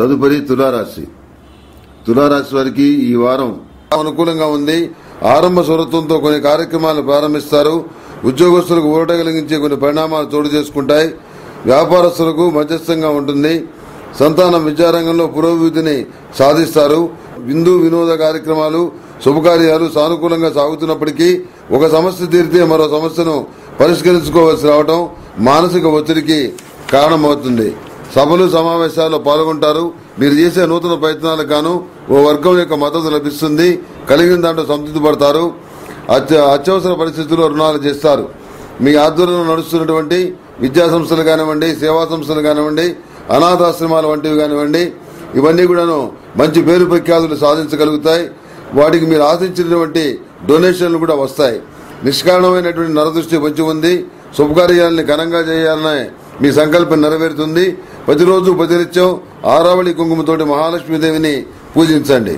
తదుపరి తులారాశి. తులారాశి వారికి ఈ వారం అనుకూలంగా ఉంది. ఆరంభ స్వరత్వంతో కొన్ని కార్యక్రమాలు ప్రారంభిస్తారు. ఉద్యోగస్తులకు ఊరట కలిగించే కొన్ని పరిణామాలు చోటు చేసుకుంటాయి. వ్యాపారస్తులకు మధ్యస్థంగా ఉంటుంది. సంతానం విద్యారంగంలో పురోభివృద్ధిని సాధిస్తారు. విందు వినోద కార్యక్రమాలు శుభకార్యాలు సానుకూలంగా సాగుతున్నప్పటికీ ఒక సమస్య తీరితే మరో సమస్యను పరిష్కరించుకోవాల్సి రావడం మానసిక ఒత్తిడికి కారణమవుతుంది. సభలు సమావేశాల్లో పాల్గొంటారు. మీరు చేసే నూతన ప్రయత్నాలకు గాను ఓ వర్గం యొక్క మద్దతు లభిస్తుంది. కలిగిన దాంట్లో సంతృప్తి పడతారు. అత్యవసర పరిస్థితుల్లో రుణాలు చేస్తారు. మీ ఆధ్వర్యంలో నడుస్తున్నటువంటి విద్యా సంస్థలు కానివ్వండి, సేవా సంస్థలు కానివ్వండి, అనాథాశ్రమాలు వంటివి కానివ్వండి, ఇవన్నీ కూడాను మంచి పేరు ప్రఖ్యాతులు సాధించగలుగుతాయి. వాటికి మీరు ఆశించినటువంటి డొనేషన్లు కూడా వస్తాయి. నిష్కారణమైనటువంటి నరదృష్టి పొంచి ఉంది. శుభకార్యాలని ఘనంగా చేయాలనే మీ సంకల్పం నెరవేరుతుంది. ప్రతిరోజు ప్రతినిత్యం ఆరావళి కుంకుమతోటి మహాలక్ష్మీదేవిని పూజించండి.